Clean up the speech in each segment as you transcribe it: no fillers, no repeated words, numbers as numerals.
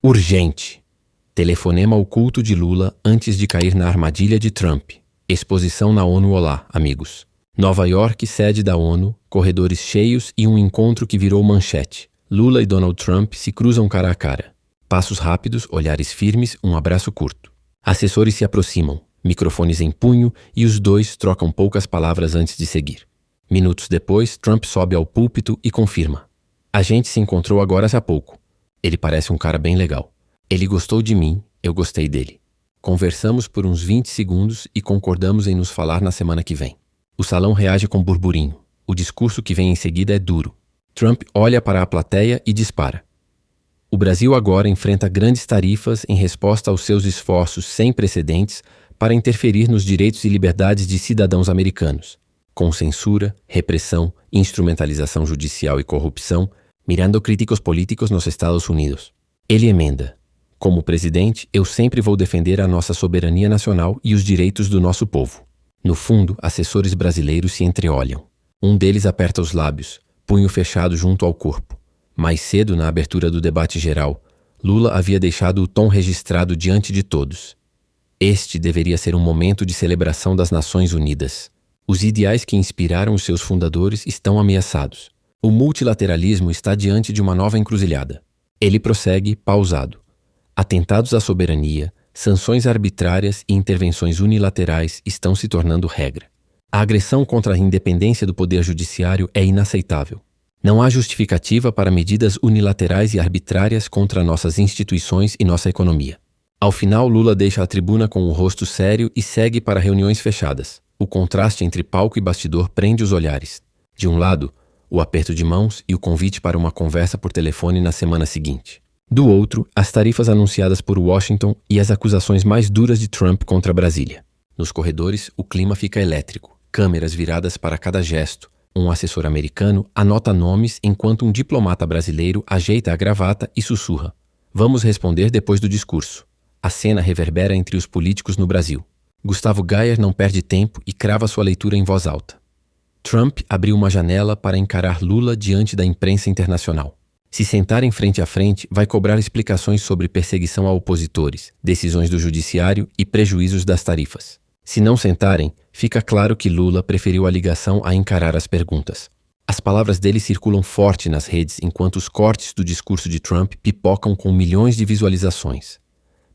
Urgente. Telefonema oculto de Lula antes de cair na armadilha de Trump. Exposição na ONU. Olá, amigos. Nova York, sede da ONU, corredores cheios e um encontro que virou manchete. Lula e Donald Trump se cruzam cara a cara. Passos rápidos, olhares firmes, um abraço curto. Assessores se aproximam, microfones em punho, e os dois trocam poucas palavras antes de seguir. Minutos depois, Trump sobe ao púlpito e confirma: "A gente se encontrou agora há pouco. Ele parece um cara bem legal. Ele gostou de mim, eu gostei dele. Conversamos por uns 20 segundos e concordamos em nos falar na semana que vem." O salão reage com burburinho. O discurso que vem em seguida é duro. Trump olha para a plateia e dispara: "O Brasil agora enfrenta grandes tarifas em resposta aos seus esforços sem precedentes para interferir nos direitos e liberdades de cidadãos americanos, com censura, repressão, instrumentalização judicial e corrupção, mirando críticos políticos nos Estados Unidos." Ele emenda: "Como presidente, eu sempre vou defender a nossa soberania nacional e os direitos do nosso povo." No fundo, assessores brasileiros se entreolham. Um deles aperta os lábios, punho fechado junto ao corpo. Mais cedo, na abertura do debate geral, Lula havia deixado o tom registrado diante de todos. Este deveria ser um momento de celebração das Nações Unidas. Os ideais que inspiraram os seus fundadores estão ameaçados. O multilateralismo está diante de uma nova encruzilhada. Ele prossegue, pausado. Atentados à soberania, sanções arbitrárias e intervenções unilaterais estão se tornando regra. A agressão contra a independência do poder judiciário é inaceitável. Não há justificativa para medidas unilaterais e arbitrárias contra nossas instituições e nossa economia. Ao final, Lula deixa a tribuna com o rosto sério e segue para reuniões fechadas. O contraste entre palco e bastidor prende os olhares. De um lado, o aperto de mãos e o convite para uma conversa por telefone na semana seguinte. Do outro, as tarifas anunciadas por Washington e as acusações mais duras de Trump contra Brasília. Nos corredores, o clima fica elétrico, câmeras viradas para cada gesto. Um assessor americano anota nomes enquanto um diplomata brasileiro ajeita a gravata e sussurra: "Vamos responder depois do discurso." A cena reverbera entre os políticos no Brasil. Gustavo Gayer não perde tempo e crava sua leitura em voz alta. Trump abriu uma janela para encarar Lula diante da imprensa internacional. Se sentarem frente a frente, vai cobrar explicações sobre perseguição a opositores, decisões do judiciário e prejuízos das tarifas. Se não sentarem, fica claro que Lula preferiu a ligação a encarar as perguntas. As palavras dele circulam forte nas redes enquanto os cortes do discurso de Trump pipocam com milhões de visualizações.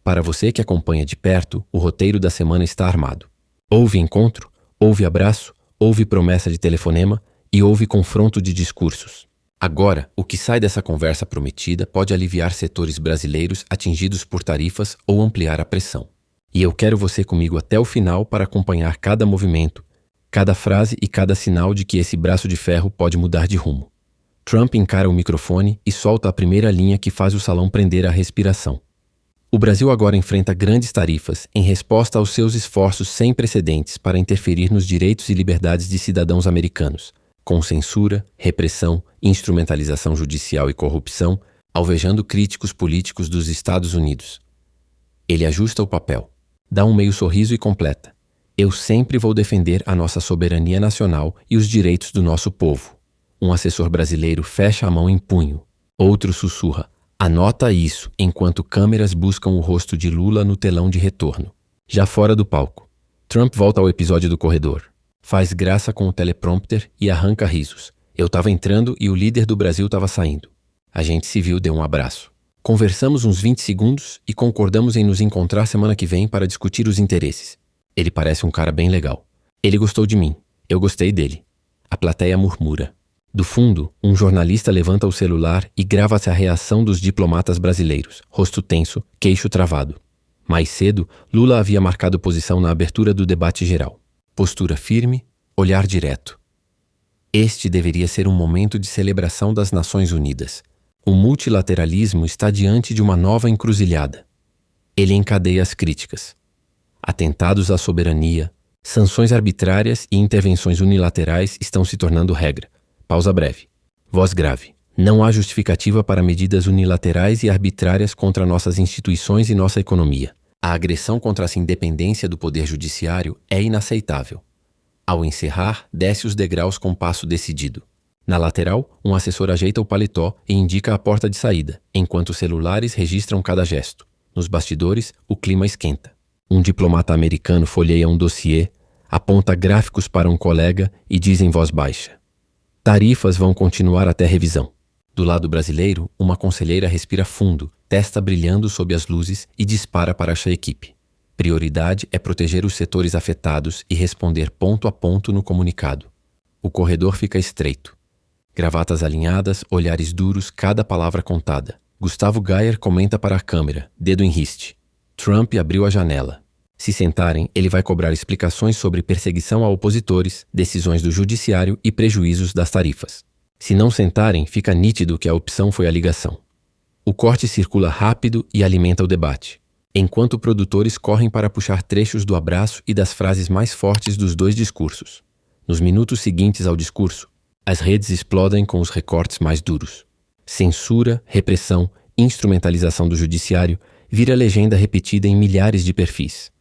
Para você que acompanha de perto, o roteiro da semana está armado. Houve encontro, houve abraço, houve promessa de telefonema e houve confronto de discursos. Agora, o que sai dessa conversa prometida pode aliviar setores brasileiros atingidos por tarifas ou ampliar a pressão. E eu quero você comigo até o final para acompanhar cada movimento, cada frase e cada sinal de que esse braço de ferro pode mudar de rumo. Trump encara o microfone e solta a primeira linha que faz o salão prender a respiração. O Brasil agora enfrenta grandes tarifas em resposta aos seus esforços sem precedentes para interferir nos direitos e liberdades de cidadãos americanos, com censura, repressão, instrumentalização judicial e corrupção, alvejando críticos políticos dos Estados Unidos. Ele ajusta o papel, dá um meio sorriso e completa: "Eu sempre vou defender a nossa soberania nacional e os direitos do nosso povo." Um assessor brasileiro fecha a mão em punho. Outro sussurra: "Anota isso", enquanto câmeras buscam o rosto de Lula no telão de retorno. Já fora do palco, Trump volta ao episódio do corredor. Faz graça com o teleprompter e arranca risos. "Eu tava entrando e o líder do Brasil tava saindo. A gente se viu, deu um abraço. Conversamos uns 20 segundos e concordamos em nos encontrar semana que vem para discutir os interesses. Ele parece um cara bem legal. Ele gostou de mim. Eu gostei dele." A plateia murmura. Do fundo, um jornalista levanta o celular e grava-se a reação dos diplomatas brasileiros, rosto tenso, queixo travado. Mais cedo, Lula havia marcado posição na abertura do debate geral. Postura firme, olhar direto. Este deveria ser um momento de celebração das Nações Unidas. O multilateralismo está diante de uma nova encruzilhada. Ele encadeia as críticas. Atentados à soberania, sanções arbitrárias e intervenções unilaterais estão se tornando regra. Pausa breve. Voz grave. Não há justificativa para medidas unilaterais e arbitrárias contra nossas instituições e nossa economia. A agressão contra a independência do poder judiciário é inaceitável. Ao encerrar, desce os degraus com passo decidido. Na lateral, um assessor ajeita o paletó e indica a porta de saída, enquanto os celulares registram cada gesto. Nos bastidores, o clima esquenta. Um diplomata americano folheia um dossiê, aponta gráficos para um colega e diz em voz baixa: tarifas vão continuar até revisão. Do lado brasileiro, uma conselheira respira fundo, testa brilhando sob as luzes e dispara para a equipe. Prioridade é proteger os setores afetados e responder ponto a ponto no comunicado. O corredor fica estreito. Gravatas alinhadas, olhares duros, cada palavra contada. Gustavo Gayer comenta para a câmera, dedo em riste. Trump abriu a janela. Se sentarem, ele vai cobrar explicações sobre perseguição a opositores, decisões do judiciário e prejuízos das tarifas. Se não sentarem, fica nítido que a opção foi a ligação. O corte circula rápido e alimenta o debate, enquanto produtores correm para puxar trechos do abraço e das frases mais fortes dos dois discursos. Nos minutos seguintes ao discurso, as redes explodem com os recortes mais duros. Censura, repressão, instrumentalização do judiciário vira legenda repetida em milhares de perfis.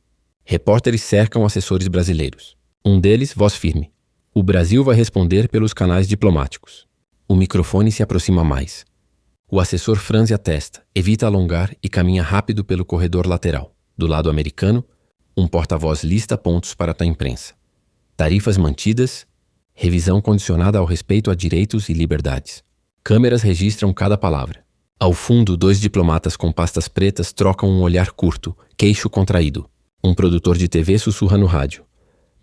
Repórteres cercam assessores brasileiros. Um deles, voz firme: o Brasil vai responder pelos canais diplomáticos. O microfone se aproxima mais. O assessor franze a testa, evita alongar e caminha rápido pelo corredor lateral. Do lado americano, um porta-voz lista pontos para a imprensa. Tarifas mantidas, revisão condicionada ao respeito a direitos e liberdades. Câmeras registram cada palavra. Ao fundo, dois diplomatas com pastas pretas trocam um olhar curto, queixo contraído. Um produtor de TV sussurra no rádio: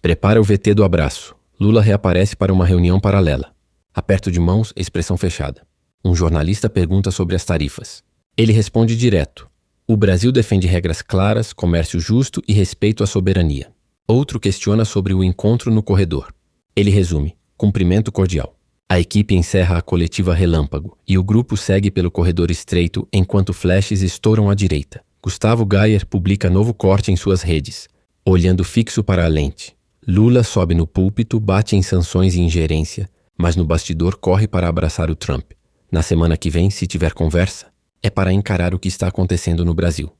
prepara o VT do abraço. Lula reaparece para uma reunião paralela. Aperto de mãos, expressão fechada. Um jornalista pergunta sobre as tarifas. Ele responde direto: o Brasil defende regras claras, comércio justo e respeito à soberania. Outro questiona sobre o encontro no corredor. Ele resume: cumprimento cordial. A equipe encerra a coletiva relâmpago e o grupo segue pelo corredor estreito enquanto flashes estouram à direita. Gustavo Gayer publica novo corte em suas redes, olhando fixo para a lente. Lula sobe no púlpito, bate em sanções e ingerência, mas no bastidor corre para abraçar o Trump. Na semana que vem, se tiver conversa, é para encarar o que está acontecendo no Brasil.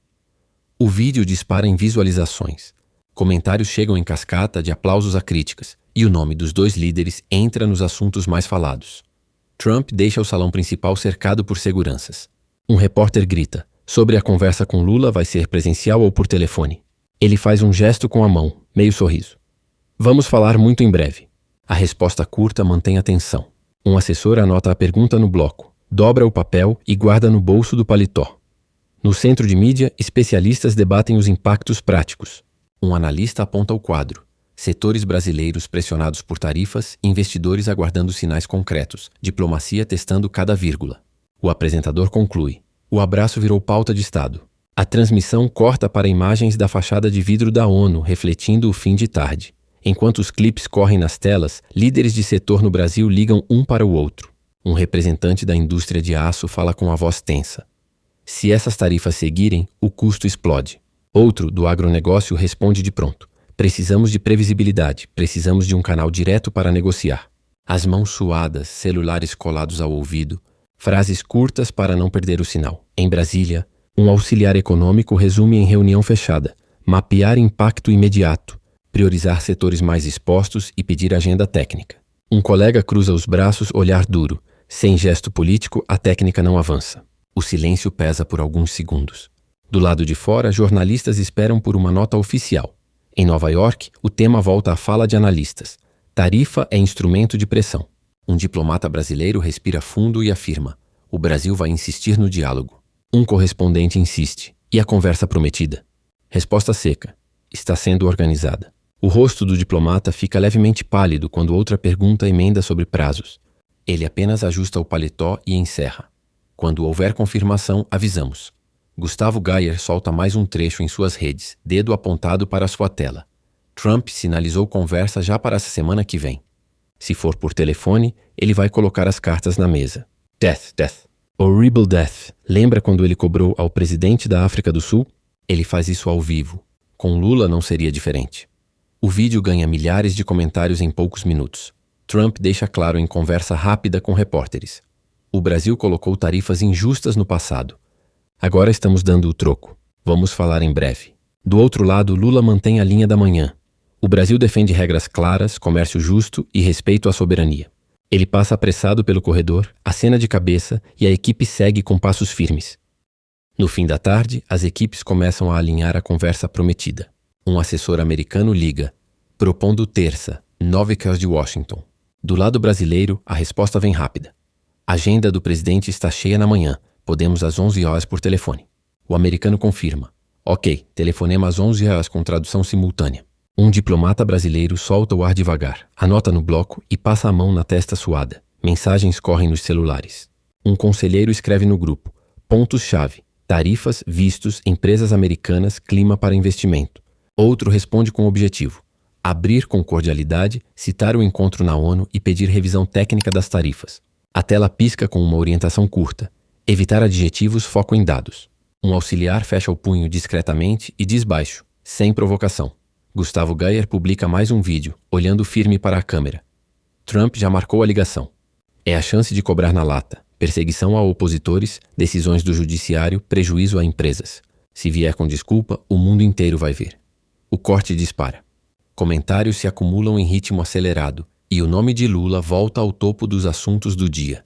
O vídeo dispara em visualizações. Comentários chegam em cascata de aplausos a críticas, e o nome dos dois líderes entra nos assuntos mais falados. Trump deixa o salão principal cercado por seguranças. Um repórter grita: sobre a conversa com Lula, vai ser presencial ou por telefone? Ele faz um gesto com a mão, meio sorriso. Vamos falar muito em breve. A resposta curta mantém a tensão. Um assessor anota a pergunta no bloco, dobra o papel e guarda no bolso do paletó. No centro de mídia, especialistas debatem os impactos práticos. Um analista aponta o quadro: setores brasileiros pressionados por tarifas, investidores aguardando sinais concretos, diplomacia testando cada vírgula. O apresentador conclui: o abraço virou pauta de Estado. A transmissão corta para imagens da fachada de vidro da ONU, refletindo o fim de tarde. Enquanto os clipes correm nas telas, líderes de setor no Brasil ligam um para o outro. Um representante da indústria de aço fala com a voz tensa: se essas tarifas seguirem, o custo explode. Outro, do agronegócio, responde de pronto: precisamos de previsibilidade, precisamos de um canal direto para negociar. As mãos suadas, celulares colados ao ouvido, frases curtas para não perder o sinal. Em Brasília, um auxiliar econômico resume em reunião fechada: mapear impacto imediato, priorizar setores mais expostos e pedir agenda técnica. Um colega cruza os braços, olhar duro. Sem gesto político, a técnica não avança. O silêncio pesa por alguns segundos. Do lado de fora, jornalistas esperam por uma nota oficial. Em Nova York, o tema volta à fala de analistas: tarifa é instrumento de pressão. Um diplomata brasileiro respira fundo e afirma: o Brasil vai insistir no diálogo. Um correspondente insiste: e a conversa prometida? Resposta seca: está sendo organizada. O rosto do diplomata fica levemente pálido quando outra pergunta emenda sobre prazos. Ele apenas ajusta o paletó e encerra: quando houver confirmação, avisamos. Gustavo Gayer solta mais um trecho em suas redes, dedo apontado para sua tela. Trump sinalizou conversa já para essa semana que vem. Se for por telefone, ele vai colocar as cartas na mesa. Death, death. Horrible death. Lembra quando ele cobrou ao presidente da África do Sul? Ele faz isso ao vivo. Com Lula não seria diferente. O vídeo ganha milhares de comentários em poucos minutos. Trump deixa claro em conversa rápida com repórteres: o Brasil colocou tarifas injustas no passado. Agora estamos dando o troco. Vamos falar em breve. Do outro lado, Lula mantém a linha da manhã. O Brasil defende regras claras, comércio justo e respeito à soberania. Ele passa apressado pelo corredor, acena de cabeça e a equipe segue com passos firmes. No fim da tarde, as equipes começam a alinhar a conversa prometida. Um assessor americano liga, propondo terça, 9 horas de Washington. Do lado brasileiro, a resposta vem rápida. A agenda do presidente está cheia na manhã, podemos às 11 horas por telefone. O americano confirma. Ok, telefonema às 11 horas com tradução simultânea. Um diplomata brasileiro solta o ar devagar, anota no bloco e passa a mão na testa suada. Mensagens correm nos celulares. Um conselheiro escreve no grupo. Pontos-chave. Tarifas, vistos, empresas americanas, clima para investimento. Outro responde com objetivo. Abrir com cordialidade, citar o encontro na ONU e pedir revisão técnica das tarifas. A tela pisca com uma orientação curta. Evitar adjetivos, foco em dados. Um auxiliar fecha o punho discretamente e diz baixo, sem provocação. Gustavo Geyer publica mais um vídeo, olhando firme para a câmera. Trump já marcou a ligação. É a chance de cobrar na lata. Perseguição a opositores, decisões do judiciário, prejuízo a empresas. Se vier com desculpa, o mundo inteiro vai ver. O corte dispara. Comentários se acumulam em ritmo acelerado e o nome de Lula volta ao topo dos assuntos do dia.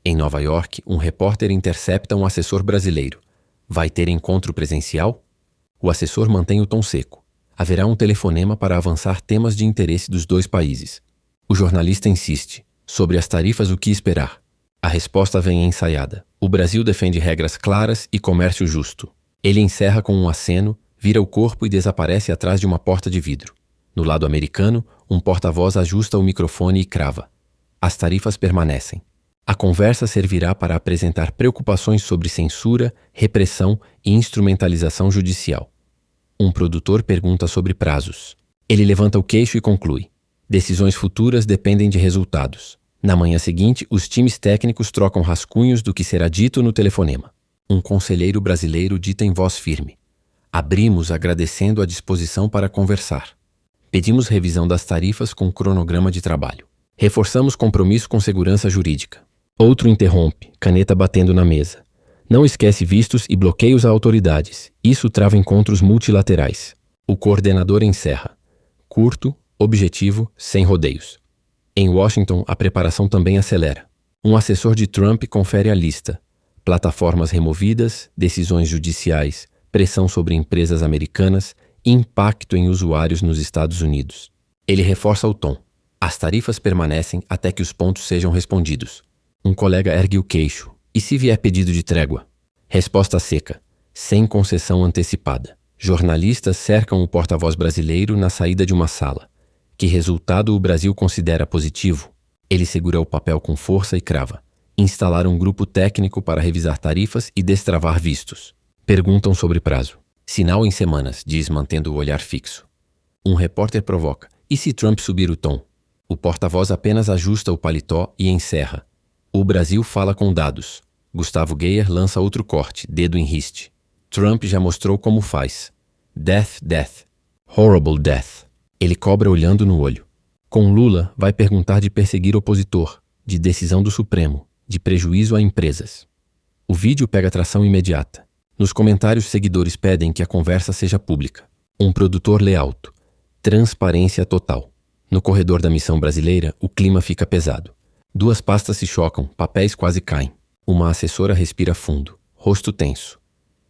Em Nova York, um repórter intercepta um assessor brasileiro. Vai ter encontro presencial? O assessor mantém o tom seco. Haverá um telefonema para avançar temas de interesse dos dois países. O jornalista insiste. Sobre as tarifas, o que esperar? A resposta vem ensaiada. O Brasil defende regras claras e comércio justo. Ele encerra com um aceno, vira o corpo e desaparece atrás de uma porta de vidro. No lado americano, um porta-voz ajusta o microfone e crava. As tarifas permanecem. A conversa servirá para apresentar preocupações sobre censura, repressão e instrumentalização judicial. Um produtor pergunta sobre prazos. Ele levanta o queixo e conclui. Decisões futuras dependem de resultados. Na manhã seguinte, os times técnicos trocam rascunhos do que será dito no telefonema. Um conselheiro brasileiro dita em voz firme. Abrimos agradecendo a disposição para conversar. Pedimos revisão das tarifas com cronograma de trabalho. Reforçamos compromisso com segurança jurídica. Outro interrompe, caneta batendo na mesa. Não esquece vistos e bloqueios a autoridades. Isso trava encontros multilaterais. O coordenador encerra. Curto, objetivo, sem rodeios. Em Washington, a preparação também acelera. Um assessor de Trump confere a lista. Plataformas removidas, decisões judiciais, pressão sobre empresas americanas, impacto em usuários nos Estados Unidos. Ele reforça o tom. As tarifas permanecem até que os pontos sejam respondidos. Um colega ergue o queixo. E se vier pedido de trégua? Resposta seca, sem concessão antecipada. Jornalistas cercam o porta-voz brasileiro na saída de uma sala. Que resultado o Brasil considera positivo? Ele segura o papel com força e crava. Instalar um grupo técnico para revisar tarifas e destravar vistos. Perguntam sobre prazo. Sinal em semanas, diz mantendo o olhar fixo. Um repórter provoca. E se Trump subir o tom? O porta-voz apenas ajusta o paletó e encerra. O Brasil fala com dados. Gustavo Geyer lança outro corte, dedo em riste. Trump já mostrou como faz. Death, death. Horrible death. Ele cobra olhando no olho. Com Lula, vai perguntar de perseguir opositor, de decisão do Supremo, de prejuízo a empresas. O vídeo pega tração imediata. Nos comentários, seguidores pedem que a conversa seja pública. Um produtor lê alto. Transparência total. No corredor da missão brasileira, o clima fica pesado. Duas pastas se chocam, papéis quase caem. Uma assessora respira fundo, rosto tenso.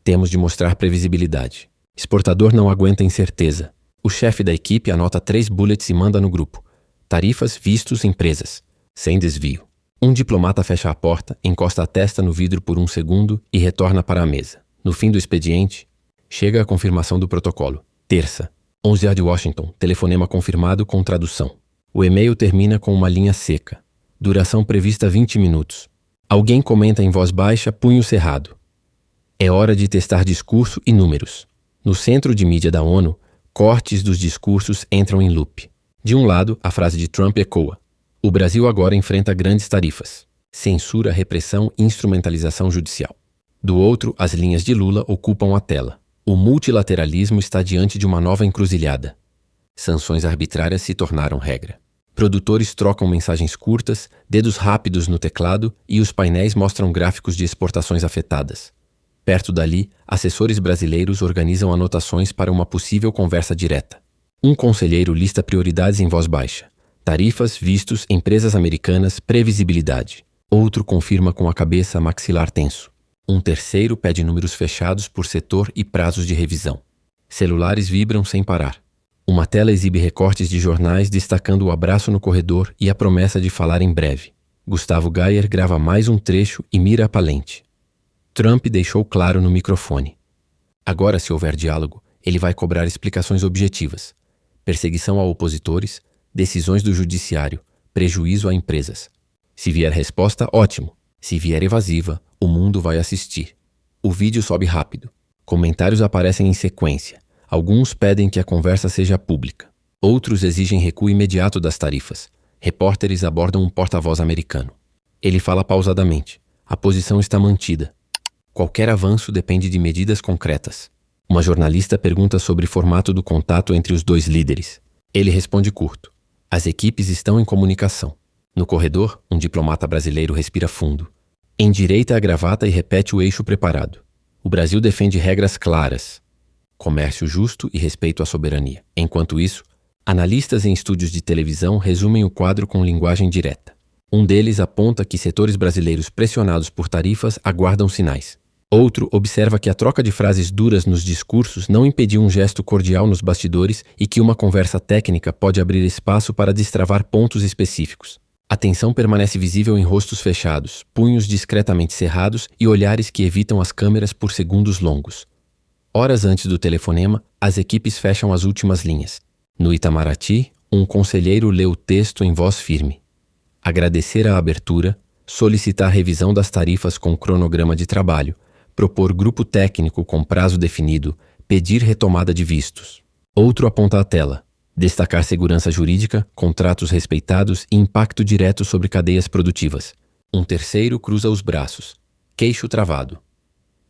Temos de mostrar previsibilidade. Exportador não aguenta incerteza. O chefe da equipe anota 3 bullets e manda no grupo. Tarifas, vistos, empresas. Sem desvio. Um diplomata fecha a porta, encosta a testa no vidro por um segundo e retorna para a mesa. No fim do expediente, chega a confirmação do protocolo. Terça, 11 horas de Washington, telefonema confirmado com tradução. O e-mail termina com uma linha seca. Duração prevista 20 minutos. Alguém comenta em voz baixa, punho cerrado. É hora de testar discurso e números. No centro de mídia da ONU, cortes dos discursos entram em loop. De um lado, a frase de Trump ecoa. O Brasil agora enfrenta grandes tarifas. Censura, repressão e instrumentalização judicial. Do outro, as linhas de Lula ocupam a tela. O multilateralismo está diante de uma nova encruzilhada. Sanções arbitrárias se tornaram regra. Produtores trocam mensagens curtas, dedos rápidos no teclado e os painéis mostram gráficos de exportações afetadas. Perto dali, assessores brasileiros organizam anotações para uma possível conversa direta. Um conselheiro lista prioridades em voz baixa. Tarifas, vistos, empresas americanas, previsibilidade. Outro confirma com a cabeça maxilar tenso. Um terceiro pede números fechados por setor e prazos de revisão. Celulares vibram sem parar. Uma tela exibe recortes de jornais destacando o abraço no corredor e a promessa de falar em breve. Gustavo Gayer grava mais um trecho e mira para a lente. Trump deixou claro no microfone. Agora, se houver diálogo, ele vai cobrar explicações objetivas. Perseguição a opositores, decisões do judiciário, prejuízo a empresas. Se vier resposta, ótimo. Se vier evasiva, o mundo vai assistir. O vídeo sobe rápido. Comentários aparecem em sequência. Alguns pedem que a conversa seja pública. Outros exigem recuo imediato das tarifas. Repórteres abordam um porta-voz americano. Ele fala pausadamente. A posição está mantida. Qualquer avanço depende de medidas concretas. Uma jornalista pergunta sobre o formato do contato entre os dois líderes. Ele responde curto. As equipes estão em comunicação. No corredor, um diplomata brasileiro respira fundo. Endireita a gravata e repete o eixo preparado. O Brasil defende regras claras. Comércio justo e respeito à soberania. Enquanto isso, analistas em estúdios de televisão resumem o quadro com linguagem direta. Um deles aponta que setores brasileiros pressionados por tarifas aguardam sinais. Outro observa que a troca de frases duras nos discursos não impediu um gesto cordial nos bastidores e que uma conversa técnica pode abrir espaço para destravar pontos específicos. A tensão permanece visível em rostos fechados, punhos discretamente cerrados e olhares que evitam as câmeras por segundos longos. Horas antes do telefonema, as equipes fecham as últimas linhas. No Itamaraty, um conselheiro lê o texto em voz firme. Agradecer a abertura, solicitar revisão das tarifas com cronograma de trabalho, propor grupo técnico com prazo definido, pedir retomada de vistos. Outro aponta a tela. Destacar segurança jurídica, contratos respeitados e impacto direto sobre cadeias produtivas. Um terceiro cruza os braços. Queixo travado.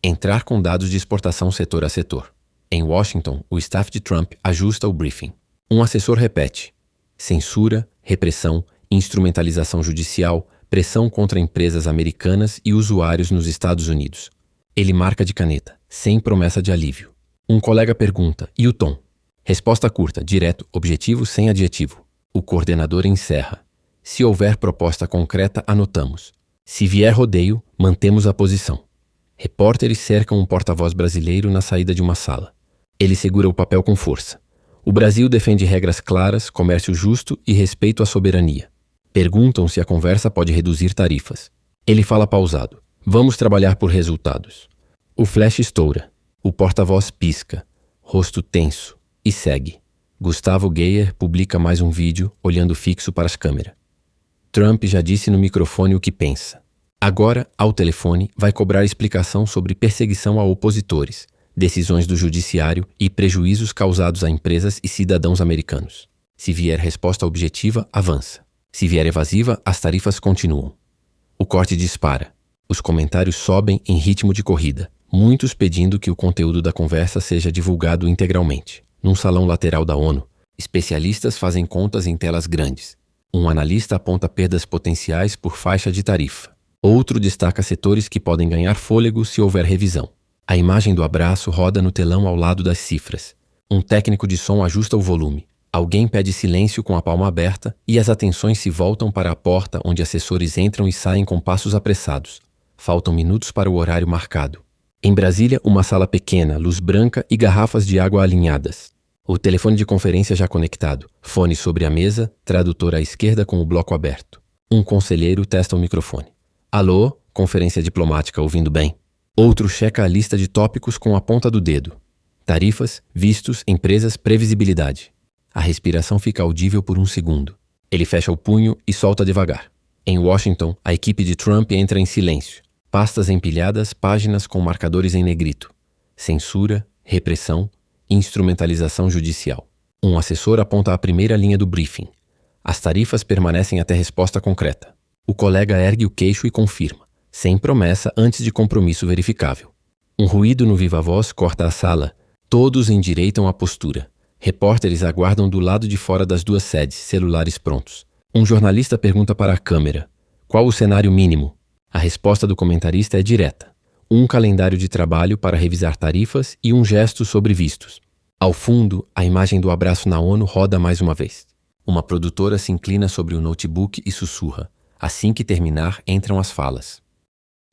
Entrar com dados de exportação setor a setor. Em Washington, o staff de Trump ajusta o briefing. Um assessor repete. Censura, repressão, instrumentalização judicial, pressão contra empresas americanas e usuários nos Estados Unidos. Ele marca de caneta, sem promessa de alívio. Um colega pergunta, e o tom? Resposta curta, direto, objetivo, sem adjetivo. O coordenador encerra. Se houver proposta concreta, anotamos. Se vier rodeio, mantemos a posição. Repórteres cercam um porta-voz brasileiro na saída de uma sala. Ele segura o papel com força. O Brasil defende regras claras, comércio justo e respeito à soberania. Perguntam se a conversa pode reduzir tarifas. Ele fala pausado. Vamos trabalhar por resultados. O flash estoura. O porta-voz pisca. Rosto tenso. E segue. Gustavo Gayer publica mais um vídeo, olhando fixo para as câmeras. Trump já disse no microfone o que pensa. Agora, ao telefone, vai cobrar explicação sobre perseguição a opositores, decisões do judiciário e prejuízos causados a empresas e cidadãos americanos. Se vier resposta objetiva, avança. Se vier evasiva, as tarifas continuam. O corte dispara. Os comentários sobem em ritmo de corrida, muitos pedindo que o conteúdo da conversa seja divulgado integralmente. Num salão lateral da ONU, especialistas fazem contas em telas grandes. Um analista aponta perdas potenciais por faixa de tarifa. Outro destaca setores que podem ganhar fôlego se houver revisão. A imagem do abraço roda no telão ao lado das cifras. Um técnico de som ajusta o volume. Alguém pede silêncio com a palma aberta e as atenções se voltam para a porta onde assessores entram e saem com passos apressados. Faltam minutos para o horário marcado. Em Brasília, uma sala pequena, luz branca e garrafas de água alinhadas. O telefone de conferência já conectado. Fone sobre a mesa, tradutor à esquerda com o bloco aberto. Um conselheiro testa o microfone. Alô, conferência diplomática, ouvindo bem? Outro checa a lista de tópicos com a ponta do dedo. Tarifas, vistos, empresas, previsibilidade. A respiração fica audível por um segundo. Ele fecha o punho e solta devagar. Em Washington, a equipe de Trump entra em silêncio. Pastas empilhadas, páginas com marcadores em negrito. Censura, repressão, instrumentalização judicial. Um assessor aponta a primeira linha do briefing. As tarifas permanecem até resposta concreta. O colega ergue o queixo e confirma, sem promessa antes de compromisso verificável. Um ruído no viva-voz corta a sala. Todos endireitam a postura. Repórteres aguardam do lado de fora das duas sedes, celulares prontos. Um jornalista pergunta para a câmera: qual o cenário mínimo? A resposta do comentarista é direta. Um calendário de trabalho para revisar tarifas e um gesto sobre vistos. Ao fundo, a imagem do abraço na ONU roda mais uma vez. Uma produtora se inclina sobre o notebook e sussurra. Assim que terminar, entram as falas.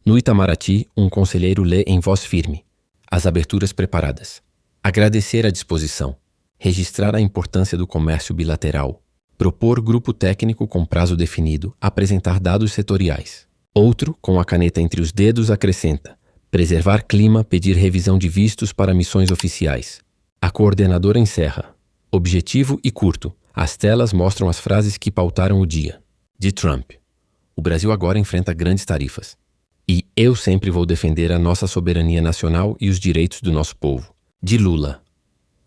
No Itamaraty, um conselheiro lê em voz firme. As aberturas preparadas. Agradecer a disposição. Registrar a importância do comércio bilateral. Propor grupo técnico com prazo definido. Apresentar dados setoriais. Outro, com a caneta entre os dedos, acrescenta. Preservar clima, pedir revisão de vistos para missões oficiais. A coordenadora encerra. Objetivo e curto. As telas mostram as frases que pautaram o dia. De Trump. O Brasil agora enfrenta grandes tarifas. E eu sempre vou defender a nossa soberania nacional e os direitos do nosso povo. De Lula.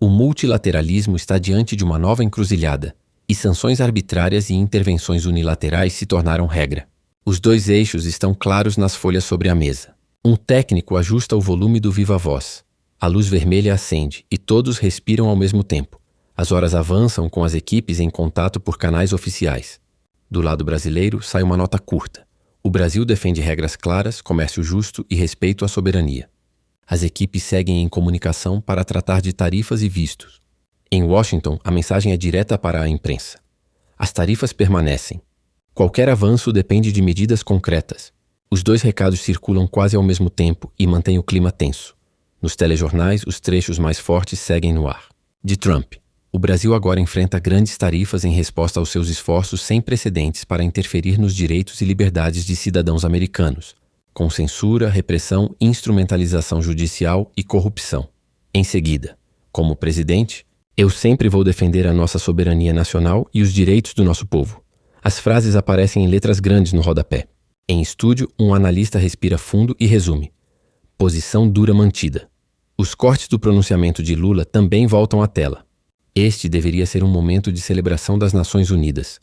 O multilateralismo está diante de uma nova encruzilhada, e sanções arbitrárias e intervenções unilaterais se tornaram regra. Os dois eixos estão claros nas folhas sobre a mesa. Um técnico ajusta o volume do viva-voz. A luz vermelha acende e todos respiram ao mesmo tempo. As horas avançam com as equipes em contato por canais oficiais. Do lado brasileiro sai uma nota curta. O Brasil defende regras claras, comércio justo e respeito à soberania. As equipes seguem em comunicação para tratar de tarifas e vistos. Em Washington, a mensagem é direta para a imprensa. As tarifas permanecem. Qualquer avanço depende de medidas concretas. Os dois recados circulam quase ao mesmo tempo e mantêm o clima tenso. Nos telejornais, os trechos mais fortes seguem no ar. De Trump. O Brasil agora enfrenta grandes tarifas em resposta aos seus esforços sem precedentes para interferir nos direitos e liberdades de cidadãos americanos, com censura, repressão, instrumentalização judicial e corrupção. Em seguida, como presidente, eu sempre vou defender a nossa soberania nacional e os direitos do nosso povo. As frases aparecem em letras grandes no rodapé. Em estúdio, um analista respira fundo e resume. Posição dura mantida. Os cortes do pronunciamento de Lula também voltam à tela. Este deveria ser um momento de celebração das Nações Unidas.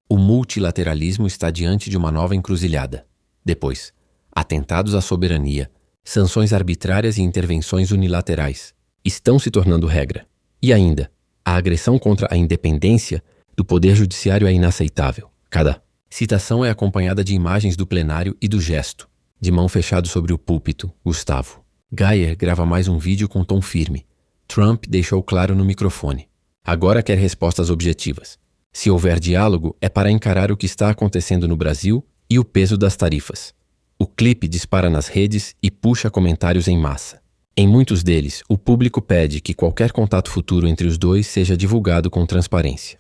O multilateralismo está diante de uma nova encruzilhada. Depois, atentados à soberania, sanções arbitrárias e intervenções unilaterais estão se tornando regra. E ainda, a agressão contra a independência do Poder Judiciário é inaceitável. Cada citação é acompanhada de imagens do plenário e do gesto. De mão fechada sobre o púlpito, Gustavo. Geyer grava mais um vídeo com tom firme. Trump deixou claro no microfone. Agora quer respostas objetivas. Se houver diálogo, é para encarar o que está acontecendo no Brasil e o peso das tarifas. O clipe dispara nas redes e puxa comentários em massa. Em muitos deles, o público pede que qualquer contato futuro entre os dois seja divulgado com transparência.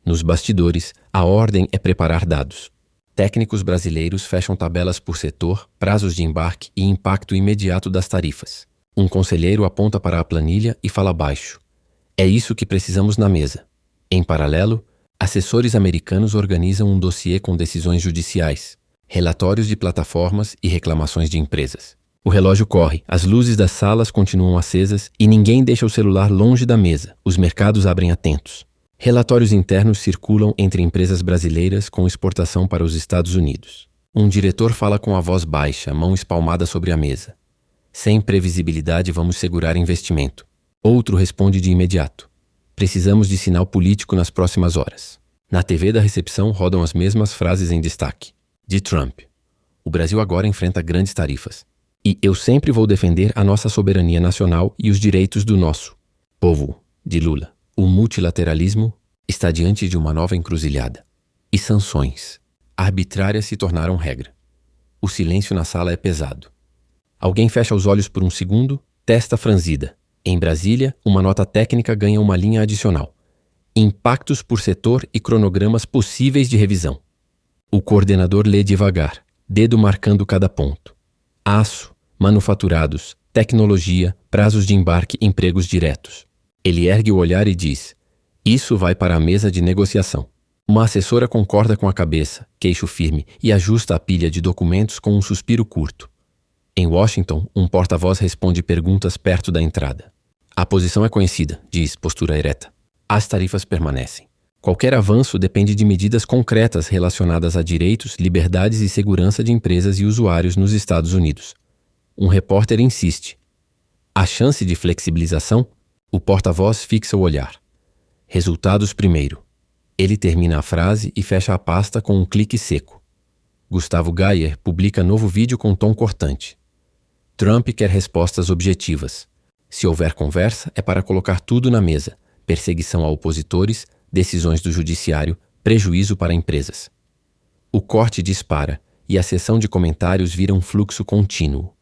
Nos bastidores, a ordem é preparar dados. Técnicos brasileiros fecham tabelas por setor, prazos de embarque e impacto imediato das tarifas. Um conselheiro aponta para a planilha e fala baixo. É isso que precisamos na mesa. Em paralelo, assessores americanos organizam um dossiê com decisões judiciais, relatórios de plataformas e reclamações de empresas. O relógio corre, as luzes das salas continuam acesas e ninguém deixa o celular longe da mesa. Os mercados abrem atentos. Relatórios internos circulam entre empresas brasileiras com exportação para os Estados Unidos. Um diretor fala com a voz baixa, mão espalmada sobre a mesa. Sem previsibilidade, vamos segurar investimento. Outro responde de imediato. Precisamos de sinal político nas próximas horas. Na TV da recepção rodam as mesmas frases em destaque. De Trump. O Brasil agora enfrenta grandes tarifas. E eu sempre vou defender a nossa soberania nacional e os direitos do nosso povo. De Lula. O multilateralismo está diante de uma nova encruzilhada. E sanções arbitrárias se tornaram regra. O silêncio na sala é pesado. Alguém fecha os olhos por um segundo, testa franzida. Em Brasília, uma nota técnica ganha uma linha adicional. Impactos por setor e cronogramas possíveis de revisão. O coordenador lê devagar, dedo marcando cada ponto. Aço, manufaturados, tecnologia, prazos de embarque, empregos diretos. Ele ergue o olhar e diz: isso vai para a mesa de negociação. Uma assessora concorda com a cabeça, queixo firme, e ajusta a pilha de documentos com um suspiro curto. Em Washington, um porta-voz responde perguntas perto da entrada. A posição é conhecida, diz, postura ereta. As tarifas permanecem. Qualquer avanço depende de medidas concretas relacionadas a direitos, liberdades e segurança de empresas e usuários nos Estados Unidos. Um repórter insiste. Há chance de flexibilização? O porta-voz fixa o olhar. Resultados primeiro. Ele termina a frase e fecha a pasta com um clique seco. Gustavo Geyer publica novo vídeo com tom cortante. Trump quer respostas objetivas. Se houver conversa, é para colocar tudo na mesa. Perseguição a opositores, decisões do judiciário, prejuízo para empresas. O corte dispara e a sessão de comentários vira um fluxo contínuo.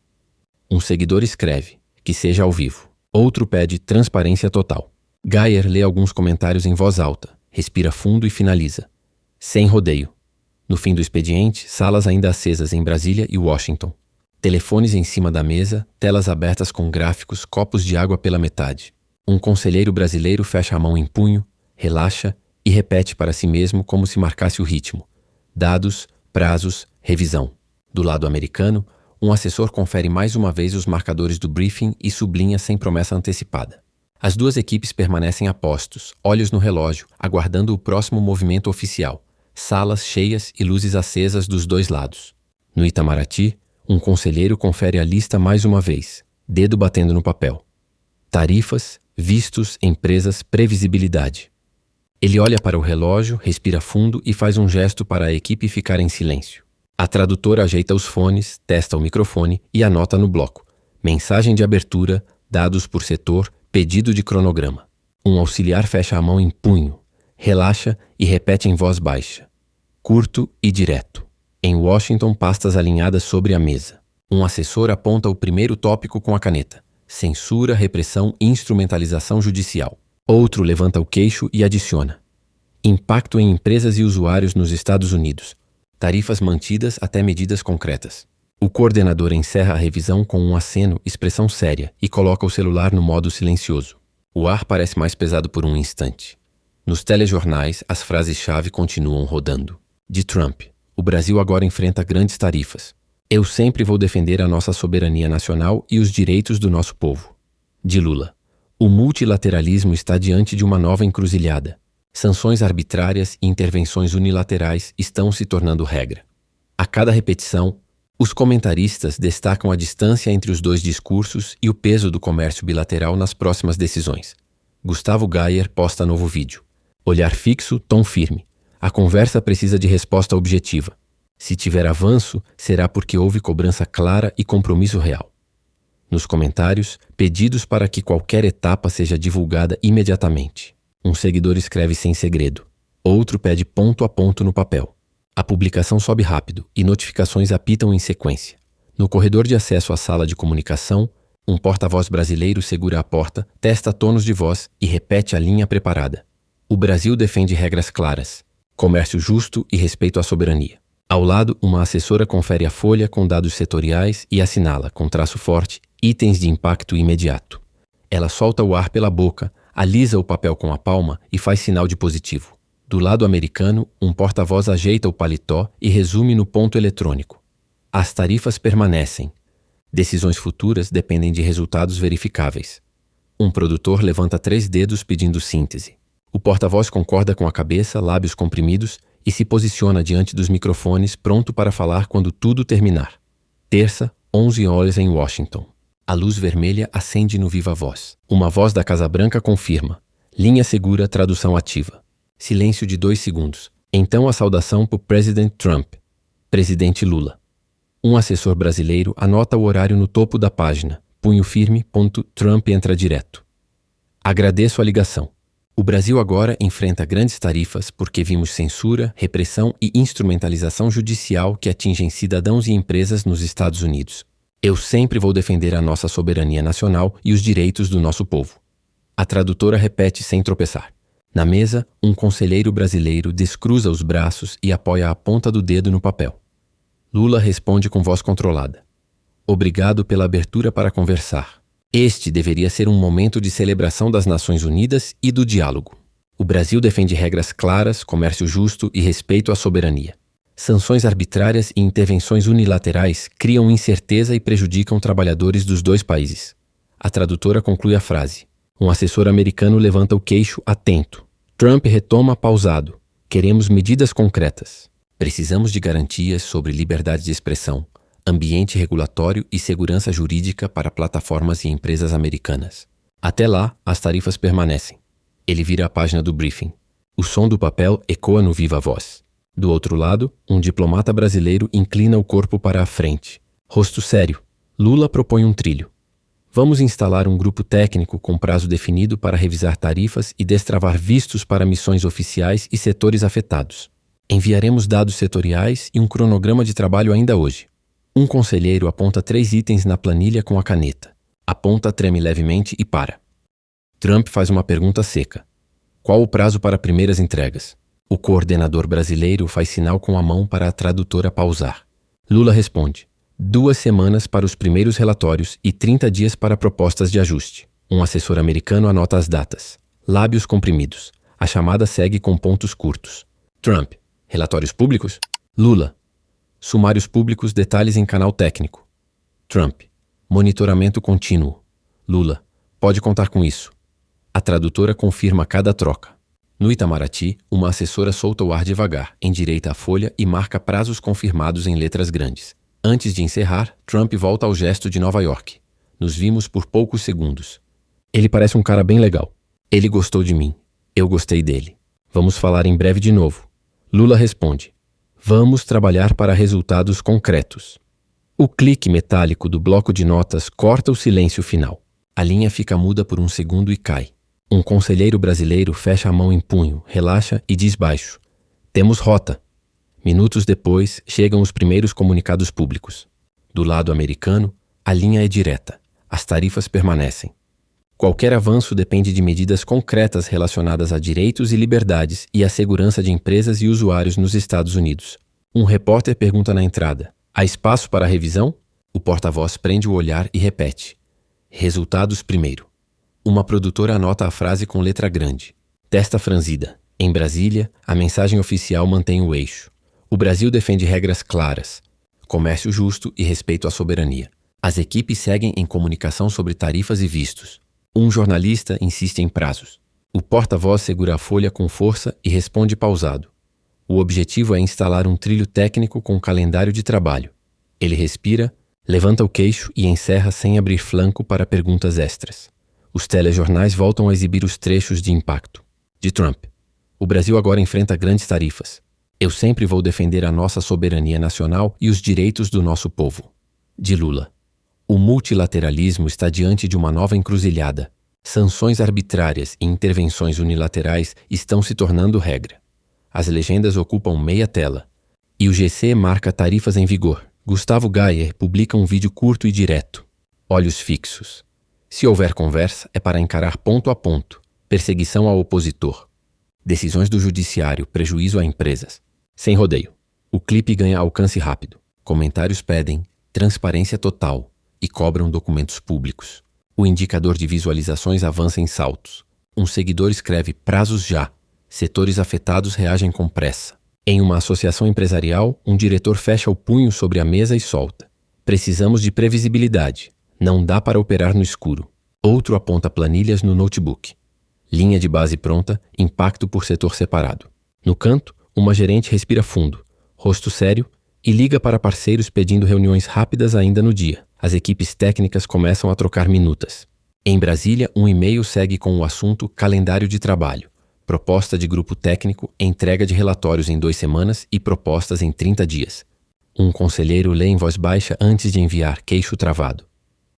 Um seguidor escreve, que seja ao vivo. Outro pede transparência total. Geyer lê alguns comentários em voz alta, respira fundo e finaliza. Sem rodeio. No fim do expediente, salas ainda acesas em Brasília e Washington. Telefones em cima da mesa, telas abertas com gráficos, copos de água pela metade. Um conselheiro brasileiro fecha a mão em punho, relaxa e repete para si mesmo como se marcasse o ritmo. Dados, prazos, revisão. Do lado americano, um assessor confere mais uma vez os marcadores do briefing e sublinha sem promessa antecipada. As duas equipes permanecem a postos, olhos no relógio, aguardando o próximo movimento oficial. Salas cheias e luzes acesas dos dois lados. No Itamaraty, um conselheiro confere a lista mais uma vez, dedo batendo no papel. Tarifas, vistos, empresas, previsibilidade. Ele olha para o relógio, respira fundo e faz um gesto para a equipe ficar em silêncio. A tradutora ajeita os fones, testa o microfone e anota no bloco. Mensagem de abertura, dados por setor, pedido de cronograma. Um auxiliar fecha a mão em punho, relaxa e repete em voz baixa. Curto e direto. Em Washington, pastas alinhadas sobre a mesa. Um assessor aponta o primeiro tópico com a caneta. Censura, repressão e instrumentalização judicial. Outro levanta o queixo e adiciona. Impacto em empresas e usuários nos Estados Unidos. Tarifas mantidas até medidas concretas. O coordenador encerra a revisão com um aceno, expressão séria, e coloca o celular no modo silencioso. O ar parece mais pesado por um instante. Nos telejornais, as frases-chave continuam rodando. De Trump, o Brasil agora enfrenta grandes tarifas. Eu sempre vou defender a nossa soberania nacional e os direitos do nosso povo. De Lula, o multilateralismo está diante de uma nova encruzilhada. Sanções arbitrárias e intervenções unilaterais estão se tornando regra. A cada repetição, os comentaristas destacam a distância entre os dois discursos e o peso do comércio bilateral nas próximas decisões. Gustavo Geyer posta novo vídeo. Olhar fixo, tom firme. A conversa precisa de resposta objetiva. Se tiver avanço, será porque houve cobrança clara e compromisso real. Nos comentários, pedidos para que qualquer etapa seja divulgada imediatamente. Um seguidor escreve sem segredo. Outro pede ponto a ponto no papel. A publicação sobe rápido e notificações apitam em sequência. No corredor de acesso à sala de comunicação, um porta-voz brasileiro segura a porta, testa tonos de voz e repete a linha preparada. O Brasil defende regras claras. Comércio justo e respeito à soberania. Ao lado, uma assessora confere a folha com dados setoriais e assinala, com traço forte, itens de impacto imediato. Ela solta o ar pela boca, alisa o papel com a palma e faz sinal de positivo. Do lado americano, um porta-voz ajeita o paletó e resume no ponto eletrônico. As tarifas permanecem. Decisões futuras dependem de resultados verificáveis. Um produtor levanta 3 dedos pedindo síntese. O porta-voz concorda com a cabeça, lábios comprimidos, e se posiciona diante dos microfones, pronto para falar quando tudo terminar. Terça, 11 horas em Washington. A luz vermelha acende no viva voz. Uma voz da Casa Branca confirma. Linha segura, tradução ativa. Silêncio de 2 segundos. Então a saudação por President Trump. Presidente Lula. Um assessor brasileiro anota o horário no topo da página. Punho firme, ponto, Trump entra direto. Agradeço a ligação. O Brasil agora enfrenta grandes tarifas porque vimos censura, repressão e instrumentalização judicial que atingem cidadãos e empresas nos Estados Unidos. Eu sempre vou defender a nossa soberania nacional e os direitos do nosso povo. A tradutora repete sem tropeçar. Na mesa, um conselheiro brasileiro descruza os braços e apoia a ponta do dedo no papel. Lula responde com voz controlada. Obrigado pela abertura para conversar. Este deveria ser um momento de celebração das Nações Unidas e do diálogo. O Brasil defende regras claras, comércio justo e respeito à soberania. Sanções arbitrárias e intervenções unilaterais criam incerteza e prejudicam trabalhadores dos dois países. A tradutora conclui a frase. Um assessor americano levanta o queixo atento. Trump retoma pausado. Queremos medidas concretas. Precisamos de garantias sobre liberdade de expressão, ambiente regulatório e segurança jurídica para plataformas e empresas americanas. Até lá, as tarifas permanecem. Ele vira a página do briefing. O som do papel ecoa no viva voz. Do outro lado, um diplomata brasileiro inclina o corpo para a frente. Rosto sério. Lula propõe um trilho. Vamos instalar um grupo técnico com prazo definido para revisar tarifas e destravar vistos para missões oficiais e setores afetados. Enviaremos dados setoriais e um cronograma de trabalho ainda hoje. Um conselheiro aponta 3 itens na planilha com a caneta. A ponta treme levemente e para. Trump faz uma pergunta seca. Qual o prazo para primeiras entregas? O coordenador brasileiro faz sinal com a mão para a tradutora pausar. Lula responde. 2 semanas para os primeiros relatórios e 30 dias para propostas de ajuste. Um assessor americano anota as datas. Lábios comprimidos. A chamada segue com pontos curtos. Trump. Relatórios públicos? Lula. Sumários públicos, detalhes em canal técnico. Trump. Monitoramento contínuo. Lula. Pode contar com isso. A tradutora confirma cada troca. No Itamaraty, uma assessora solta o ar devagar, endireita a folha e marca prazos confirmados em letras grandes. Antes de encerrar, Trump volta ao gesto de Nova York. Nos vimos por poucos segundos. Ele parece um cara bem legal. Ele gostou de mim. Eu gostei dele. Vamos falar em breve de novo. Lula responde. Vamos trabalhar para resultados concretos. O clique metálico do bloco de notas corta o silêncio final. A linha fica muda por um segundo e cai. Um conselheiro brasileiro fecha a mão em punho, relaxa e diz baixo. Temos rota. Minutos depois, chegam os primeiros comunicados públicos. Do lado americano, a linha é direta. As tarifas permanecem. Qualquer avanço depende de medidas concretas relacionadas a direitos e liberdades e à segurança de empresas e usuários nos Estados Unidos. Um repórter pergunta na entrada. Há espaço para revisão? O porta-voz prende o olhar e repete. Resultados primeiro. Uma produtora anota a frase com letra grande. Testa franzida. Em Brasília, a mensagem oficial mantém o eixo. O Brasil defende regras claras. Comércio justo e respeito à soberania. As equipes seguem em comunicação sobre tarifas e vistos. Um jornalista insiste em prazos. O porta-voz segura a folha com força e responde pausado. O objetivo é instalar um trilho técnico com calendário de trabalho. Ele respira, levanta o queixo e encerra sem abrir flanco para perguntas extras. Os telejornais voltam a exibir os trechos de impacto. De Trump. O Brasil agora enfrenta grandes tarifas. Eu sempre vou defender a nossa soberania nacional e os direitos do nosso povo. De Lula. O multilateralismo está diante de uma nova encruzilhada. Sanções arbitrárias e intervenções unilaterais estão se tornando regra. As legendas ocupam meia tela. E o GC marca tarifas em vigor. Gustavo Gayer publica um vídeo curto e direto. Olhos fixos. Se houver conversa, é para encarar ponto a ponto. Perseguição ao opositor. Decisões do judiciário, prejuízo a empresas. Sem rodeio. O clipe ganha alcance rápido. Comentários pedem transparência total e cobram documentos públicos. O indicador de visualizações avança em saltos. Um seguidor escreve prazos já. Setores afetados reagem com pressa. Em uma associação empresarial, um diretor fecha o punho sobre a mesa e solta. Precisamos de previsibilidade. Não dá para operar no escuro. Outro aponta planilhas no notebook. Linha de base pronta, impacto por setor separado. No canto, uma gerente respira fundo, rosto sério, e liga para parceiros pedindo reuniões rápidas ainda no dia. As equipes técnicas começam a trocar minutas. Em Brasília, um e-mail segue com o assunto calendário de trabalho, proposta de grupo técnico, entrega de relatórios em 2 semanas e propostas em 30 dias. Um conselheiro lê em voz baixa antes de enviar, queixo travado.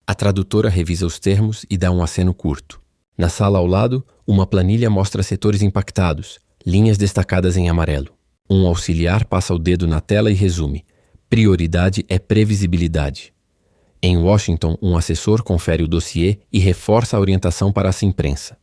A tradutora revisa os termos e dá um aceno curto. Na sala ao lado, uma planilha mostra setores impactados, linhas destacadas em amarelo. Um auxiliar passa o dedo na tela e resume. Prioridade é previsibilidade. Em Washington, um assessor confere o dossiê e reforça a orientação para a imprensa.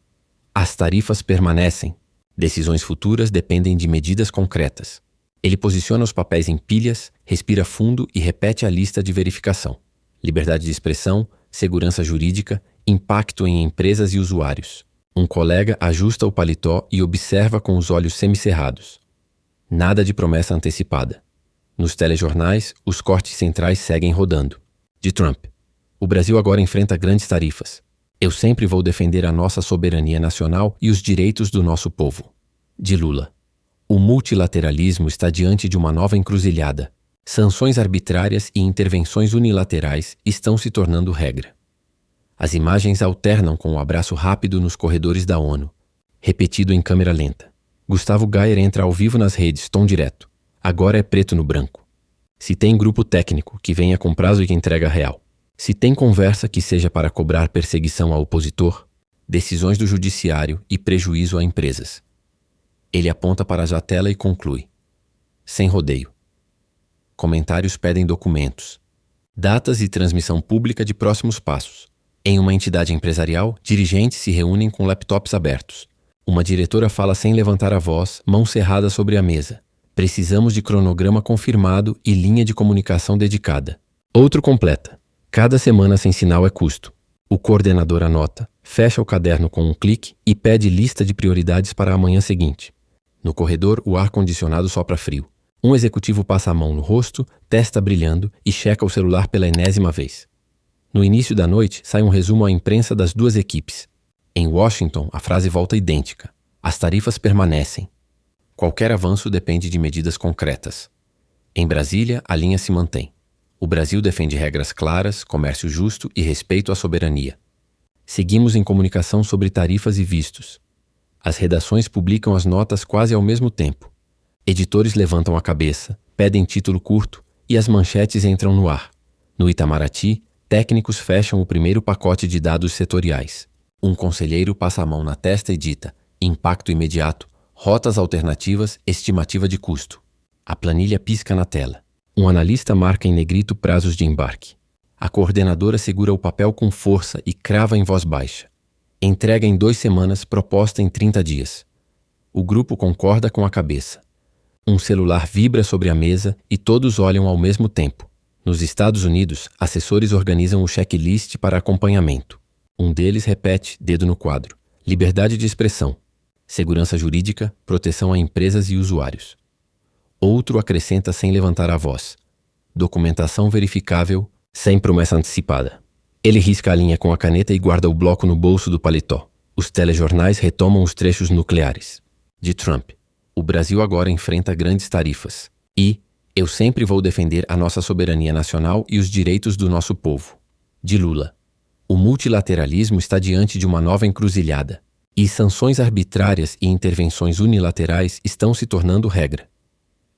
As tarifas permanecem. Decisões futuras dependem de medidas concretas. Ele posiciona os papéis em pilhas, respira fundo e repete a lista de verificação. Liberdade de expressão, segurança jurídica, impacto em empresas e usuários. Um colega ajusta o paletó e observa com os olhos semicerrados. Nada de promessa antecipada. Nos telejornais, os cortes centrais seguem rodando. De Trump. O Brasil agora enfrenta grandes tarifas. Eu sempre vou defender a nossa soberania nacional e os direitos do nosso povo. De Lula. O multilateralismo está diante de uma nova encruzilhada. Sanções arbitrárias e intervenções unilaterais estão se tornando regra. As imagens alternam com o abraço rápido nos corredores da ONU, repetido em câmera lenta. Gustavo Gayer entra ao vivo nas redes, tom direto. Agora é preto no branco. Se tem grupo técnico, que venha com prazo e que entrega real. Se tem conversa que seja para cobrar perseguição ao opositor, decisões do judiciário e prejuízo a empresas. Ele aponta para a Jatela e conclui. Sem rodeio. Comentários pedem documentos. Datas e transmissão pública de próximos passos. Em uma entidade empresarial, dirigentes se reúnem com laptops abertos. Uma diretora fala sem levantar a voz, mão cerrada sobre a mesa. Precisamos de cronograma confirmado e linha de comunicação dedicada. Outro completa. Cada semana sem sinal é custo. O coordenador anota, fecha o caderno com um clique e pede lista de prioridades para a manhã seguinte. No corredor, o ar-condicionado sopra frio. Um executivo passa a mão no rosto, testa brilhando e checa o celular pela enésima vez. No início da noite, sai um resumo à imprensa das duas equipes. Em Washington, a frase volta idêntica. As tarifas permanecem. Qualquer avanço depende de medidas concretas. Em Brasília, a linha se mantém. O Brasil defende regras claras, comércio justo e respeito à soberania. Seguimos em comunicação sobre tarifas e vistos. As redações publicam as notas quase ao mesmo tempo. Editores levantam a cabeça, pedem título curto e as manchetes entram no ar. No Itamaraty, técnicos fecham o primeiro pacote de dados setoriais. Um conselheiro passa a mão na testa e dita: impacto imediato, rotas alternativas, estimativa de custo. A planilha pisca na tela. Um analista marca em negrito prazos de embarque. A coordenadora segura o papel com força e crava em voz baixa. Entrega em 2 semanas, proposta em 30 dias. O grupo concorda com a cabeça. Um celular vibra sobre a mesa e todos olham ao mesmo tempo. Nos Estados Unidos, assessores organizam o checklist para acompanhamento. Um deles repete, dedo no quadro: liberdade de expressão, segurança jurídica, proteção a empresas e usuários. Outro acrescenta sem levantar a voz: documentação verificável, sem promessa antecipada. Ele risca a linha com a caneta e guarda o bloco no bolso do paletó. Os telejornais retomam os trechos nucleares. De Trump: o Brasil agora enfrenta grandes tarifas. E eu sempre vou defender a nossa soberania nacional e os direitos do nosso povo. De Lula: o multilateralismo está diante de uma nova encruzilhada. E sanções arbitrárias e intervenções unilaterais estão se tornando regra.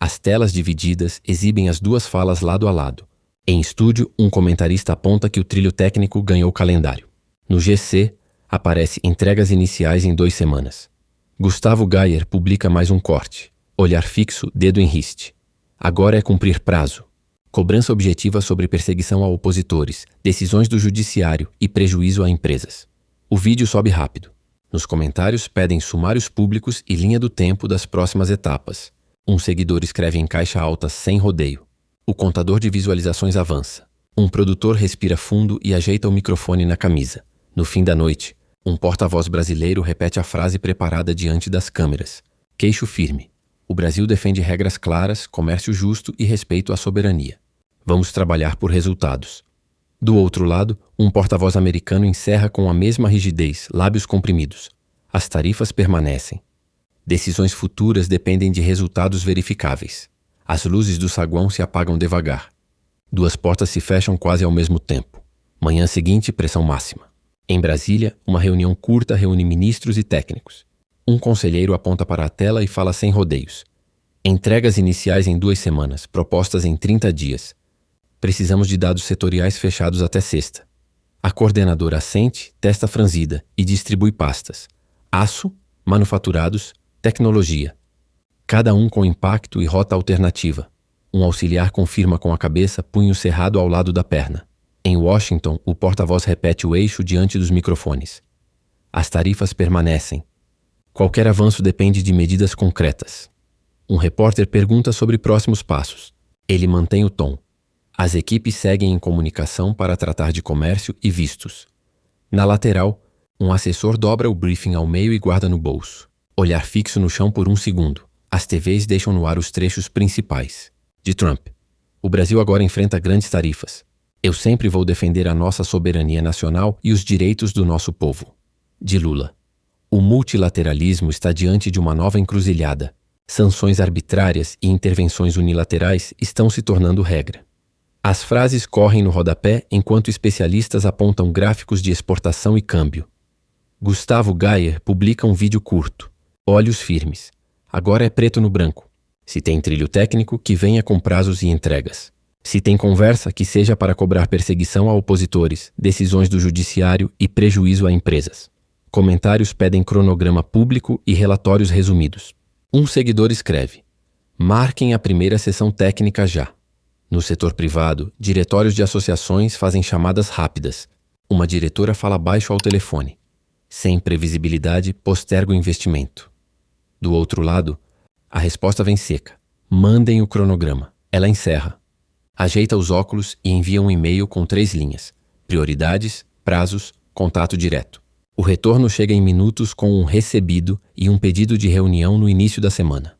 As telas divididas exibem as duas falas lado a lado. Em estúdio, um comentarista aponta que o trilho técnico ganhou calendário. No GC, aparece entregas iniciais em 2 semanas. Gustavo Gayer publica mais um corte. Olhar fixo, dedo em riste. Agora é cumprir prazo. Cobrança objetiva sobre perseguição a opositores, decisões do judiciário e prejuízo a empresas. O vídeo sobe rápido. Nos comentários pedem sumários públicos e linha do tempo das próximas etapas. Um seguidor escreve em caixa alta sem rodeio. O contador de visualizações avança. Um produtor respira fundo e ajeita o microfone na camisa. No fim da noite, um porta-voz brasileiro repete a frase preparada diante das câmeras. Queixo firme. O Brasil defende regras claras, comércio justo e respeito à soberania. Vamos trabalhar por resultados. Do outro lado, um porta-voz americano encerra com a mesma rigidez, lábios comprimidos. As tarifas permanecem. Decisões futuras dependem de resultados verificáveis. As luzes do saguão se apagam devagar. 2 portas se fecham quase ao mesmo tempo. Manhã seguinte, pressão máxima. Em Brasília, uma reunião curta reúne ministros e técnicos. Um conselheiro aponta para a tela e fala sem rodeios. Entregas iniciais em 2 semanas, propostas em 30 dias. Precisamos de dados setoriais fechados até sexta. A coordenadora assente, testa franzida e distribui pastas. Aço, manufaturados, tecnologia. Cada um com impacto e rota alternativa. Um auxiliar confirma com a cabeça, punho cerrado ao lado da perna. Em Washington, o porta-voz repete o eixo diante dos microfones. As tarifas permanecem. Qualquer avanço depende de medidas concretas. Um repórter pergunta sobre próximos passos. Ele mantém o tom. As equipes seguem em comunicação para tratar de comércio e vistos. Na lateral, um assessor dobra o briefing ao meio e guarda no bolso. Olhar fixo no chão por 1 segundo. As TVs deixam no ar os trechos principais. De Trump: o Brasil agora enfrenta grandes tarifas. Eu sempre vou defender a nossa soberania nacional e os direitos do nosso povo. De Lula: o multilateralismo está diante de uma nova encruzilhada. Sanções arbitrárias e intervenções unilaterais estão se tornando regra. As frases correm no rodapé enquanto especialistas apontam gráficos de exportação e câmbio. Gustavo Gayer publica um vídeo curto. Olhos firmes. Agora é preto no branco. Se tem trilho técnico, que venha com prazos e entregas. Se tem conversa, que seja para cobrar perseguição a opositores, decisões do judiciário e prejuízo a empresas. Comentários pedem cronograma público e relatórios resumidos. Um seguidor escreve: marquem a primeira sessão técnica já. No setor privado, diretórios de associações fazem chamadas rápidas. Uma diretora fala baixo ao telefone. Sem previsibilidade, posterga o investimento. Do outro lado, a resposta vem seca. Mandem o cronograma. Ela encerra. Ajeita os óculos e envia um e-mail com 3 linhas. Prioridades, prazos, contato direto. O retorno chega em minutos com um recebido e um pedido de reunião no início da semana.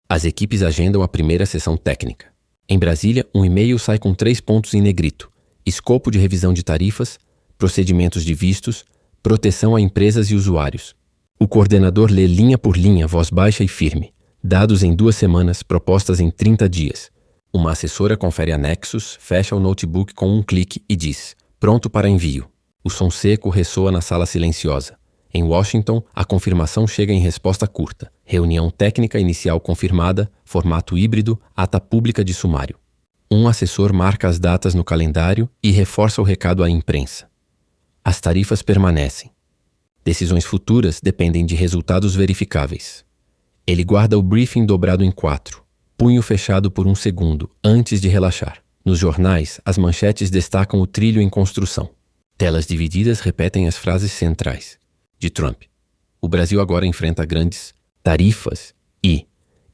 As equipes agendam a primeira sessão técnica. Em Brasília, um e-mail sai com 3 pontos em negrito: escopo de revisão de tarifas, procedimentos de vistos, proteção a empresas e usuários. O coordenador lê linha por linha, voz baixa e firme. Dados em 2 semanas, propostas em 30 dias. Uma assessora confere anexos, fecha o notebook com um clique e diz: pronto para envio. O som seco ressoa na sala silenciosa. Em Washington, a confirmação chega em resposta curta. Reunião técnica inicial confirmada, formato híbrido, ata pública de sumário. Um assessor marca as datas no calendário e reforça o recado à imprensa. As tarifas permanecem. Decisões futuras dependem de resultados verificáveis. Ele guarda o briefing dobrado em 4, punho fechado por 1 segundo, antes de relaxar. Nos jornais, as manchetes destacam o trilho em construção. Telas divididas repetem as frases centrais. De Trump: o Brasil agora enfrenta grandes tarifas e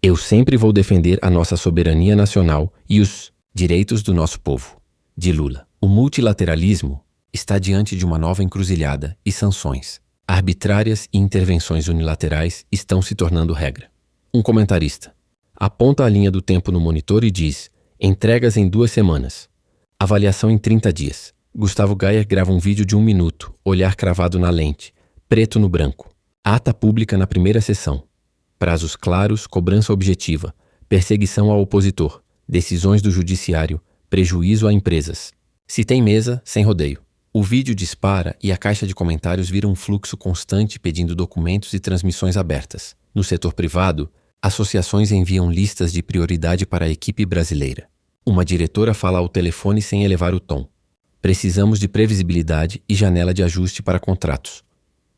eu sempre vou defender a nossa soberania nacional e os direitos do nosso povo. De Lula: o multilateralismo está diante de uma nova encruzilhada e sanções arbitrárias e intervenções unilaterais estão se tornando regra. Um comentarista aponta a linha do tempo no monitor e diz: entregas em 2 semanas. Avaliação em 30 dias. Gustavo Gayer grava um vídeo de 1 minuto, olhar cravado na lente, preto no branco. Ata pública na primeira sessão. Prazos claros, cobrança objetiva, perseguição ao opositor, decisões do judiciário, prejuízo a empresas. Se tem mesa, sem rodeio. O vídeo dispara e a caixa de comentários vira um fluxo constante pedindo documentos e transmissões abertas. No setor privado, associações enviam listas de prioridade para a equipe brasileira. Uma diretora fala ao telefone sem elevar o tom. Precisamos de previsibilidade e janela de ajuste para contratos.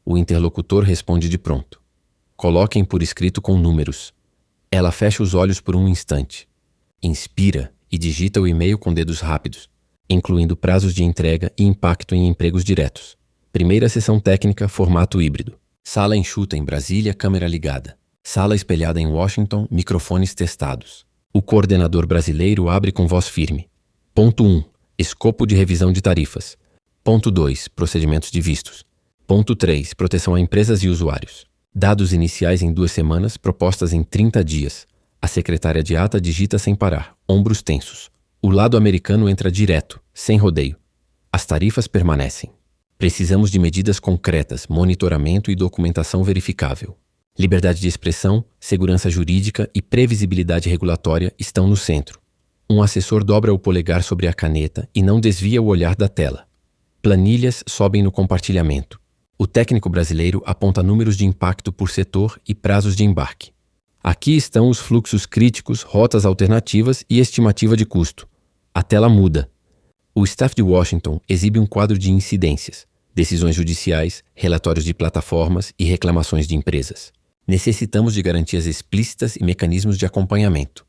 O interlocutor responde de pronto. Coloquem por escrito com números. Ela fecha os olhos por um instante. Inspira e digita o e-mail com dedos rápidos, incluindo prazos de entrega e impacto em empregos diretos. Primeira sessão técnica, formato híbrido. Sala enxuta em Brasília, câmera ligada. Sala espelhada em Washington, microfones testados. O coordenador brasileiro abre com voz firme. Ponto 1. Escopo de revisão de tarifas. Ponto 2. Procedimentos de vistos. Ponto 3. Proteção a empresas e usuários. Dados iniciais em 2 semanas, propostas em 30 dias. A secretária de ata digita sem parar, ombros tensos. O lado americano entra direto, sem rodeio. As tarifas permanecem. Precisamos de medidas concretas, monitoramento e documentação verificável. Liberdade de expressão, segurança jurídica e previsibilidade regulatória estão no centro. Um assessor dobra o polegar sobre a caneta e não desvia o olhar da tela. Planilhas sobem no compartilhamento. O técnico brasileiro aponta números de impacto por setor e prazos de embarque. Aqui estão os fluxos críticos, rotas alternativas e estimativa de custo. A tela muda. O staff de Washington exibe um quadro de incidências, decisões judiciais, relatórios de plataformas e reclamações de empresas. Necessitamos de garantias explícitas e mecanismos de acompanhamento.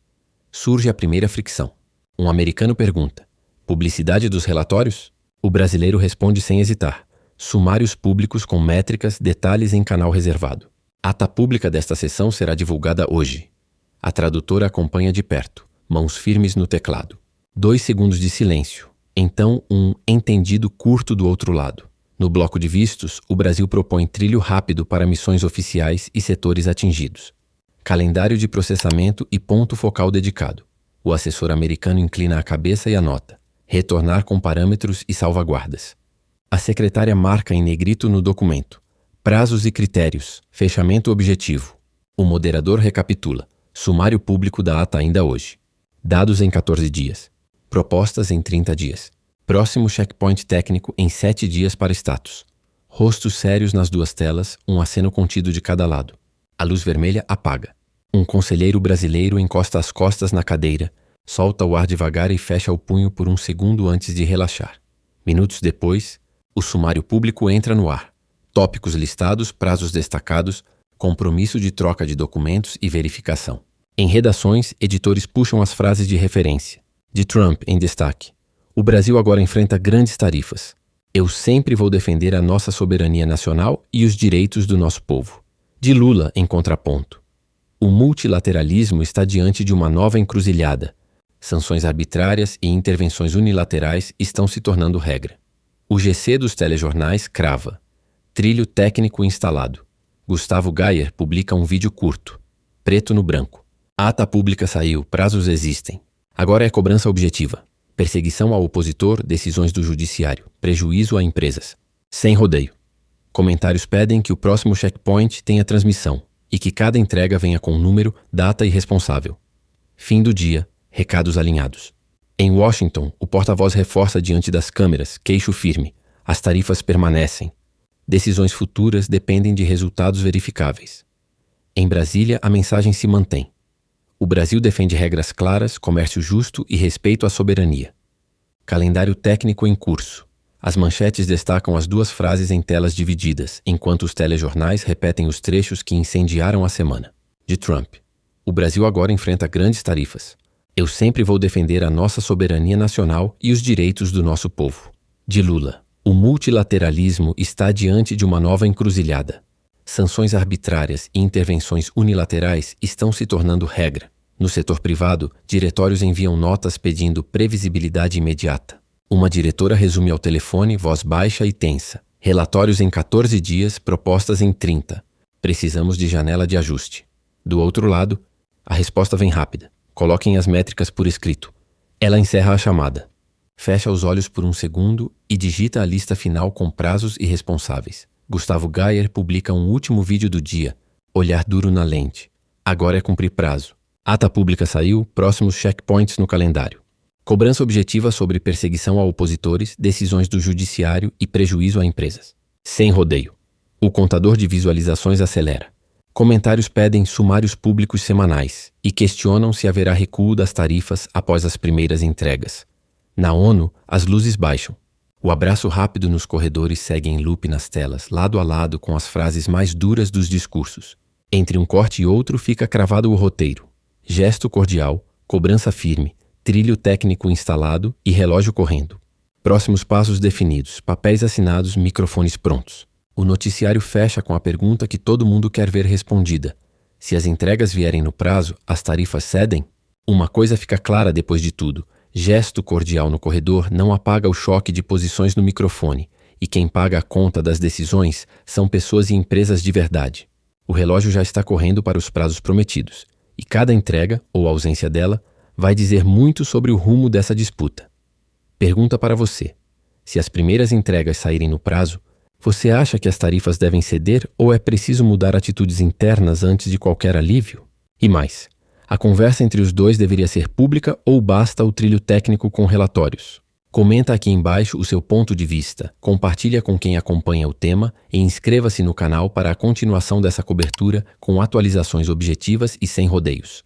Surge a primeira fricção. Um americano pergunta: publicidade dos relatórios? O brasileiro responde sem hesitar: sumários públicos com métricas, detalhes em canal reservado. A ata pública desta sessão será divulgada hoje. A tradutora acompanha de perto, mãos firmes no teclado. 2 segundos de silêncio. Então, um entendido curto do outro lado. No bloco de vistos, o Brasil propõe trilho rápido para missões oficiais e setores atingidos. Calendário de processamento e ponto focal dedicado. O assessor americano inclina a cabeça e anota: retornar com parâmetros e salvaguardas. A secretária marca em negrito no documento: prazos e critérios, fechamento objetivo. O moderador recapitula: sumário público da ata ainda hoje. Dados em 14 dias. Propostas em 30 dias. Próximo checkpoint técnico em 7 dias para status. Rostos sérios nas 2 telas, um aceno contido de cada lado. A luz vermelha apaga. Um conselheiro brasileiro encosta as costas na cadeira, Solta o ar devagar e fecha o punho por um segundo antes de relaxar. Minutos depois, o sumário público entra no ar. Tópicos listados, prazos destacados, compromisso de troca de documentos e verificação. Em redações, editores puxam as frases de referência. De Trump, em destaque. O Brasil agora enfrenta grandes tarifas. Eu sempre vou defender a nossa soberania nacional e os direitos do nosso povo. De Lula, em contraponto. O multilateralismo está diante de uma nova encruzilhada. Sanções arbitrárias e intervenções unilaterais estão se tornando regra. O GC dos telejornais crava. Trilho técnico instalado. Gustavo Gayer publica um vídeo curto. Preto no branco. A ata pública saiu, prazos existem. Agora é cobrança objetiva. Perseguição ao opositor, decisões do judiciário. Prejuízo a empresas. Sem rodeio. Comentários pedem que o próximo checkpoint tenha transmissão e que cada entrega venha com número, data e responsável. Fim do dia. Recados alinhados. Em Washington, o porta-voz reforça diante das câmeras, queixo firme. As tarifas permanecem. Decisões futuras dependem de resultados verificáveis. Em Brasília, a mensagem se mantém. O Brasil defende regras claras, comércio justo e respeito à soberania. Calendário técnico em curso. As manchetes destacam as duas frases em telas divididas, enquanto os telejornais repetem os trechos que incendiaram a semana. De Trump. O Brasil agora enfrenta grandes tarifas. Eu sempre vou defender a nossa soberania nacional e os direitos do nosso povo. De Lula. O multilateralismo está diante de uma nova encruzilhada. Sanções arbitrárias e intervenções unilaterais estão se tornando regra. No setor privado, diretórios enviam notas pedindo previsibilidade imediata. Uma diretora resume ao telefone, voz baixa e tensa. Relatórios em 14 dias, propostas em 30. Precisamos de janela de ajuste. Do outro lado, a resposta vem rápida. Coloquem as métricas por escrito. Ela encerra a chamada. Fecha os olhos por um segundo e digita a lista final com prazos e responsáveis. Gustavo Gayer publica um último vídeo do dia. Olhar duro na lente. Agora é cumprir prazo. Ata pública saiu, próximos checkpoints no calendário. Cobrança objetiva sobre perseguição a opositores, decisões do judiciário e prejuízo a empresas. Sem rodeio. O contador de visualizações acelera. Comentários pedem sumários públicos semanais e questionam se haverá recuo das tarifas após as primeiras entregas. Na ONU, as luzes baixam. O abraço rápido nos corredores segue em loop nas telas, lado a lado com as frases mais duras dos discursos. Entre um corte e outro fica cravado o roteiro. Gesto cordial, cobrança firme, trilho técnico instalado e relógio correndo. Próximos passos definidos, papéis assinados, microfones prontos. O noticiário fecha com a pergunta que todo mundo quer ver respondida. Se as entregas vierem no prazo, as tarifas cedem? Uma coisa fica clara depois de tudo. Gesto cordial no corredor não apaga o choque de posições no microfone, e quem paga a conta das decisões são pessoas e empresas de verdade. O relógio já está correndo para os prazos prometidos, e cada entrega, ou ausência dela, vai dizer muito sobre o rumo dessa disputa. Pergunta para você. Se as primeiras entregas saírem no prazo, você acha que as tarifas devem ceder ou é preciso mudar atitudes internas antes de qualquer alívio? E mais, a conversa entre os dois deveria ser pública ou basta o trilho técnico com relatórios? Comenta aqui embaixo o seu ponto de vista, compartilha com quem acompanha o tema e inscreva-se no canal para a continuação dessa cobertura com atualizações objetivas e sem rodeios.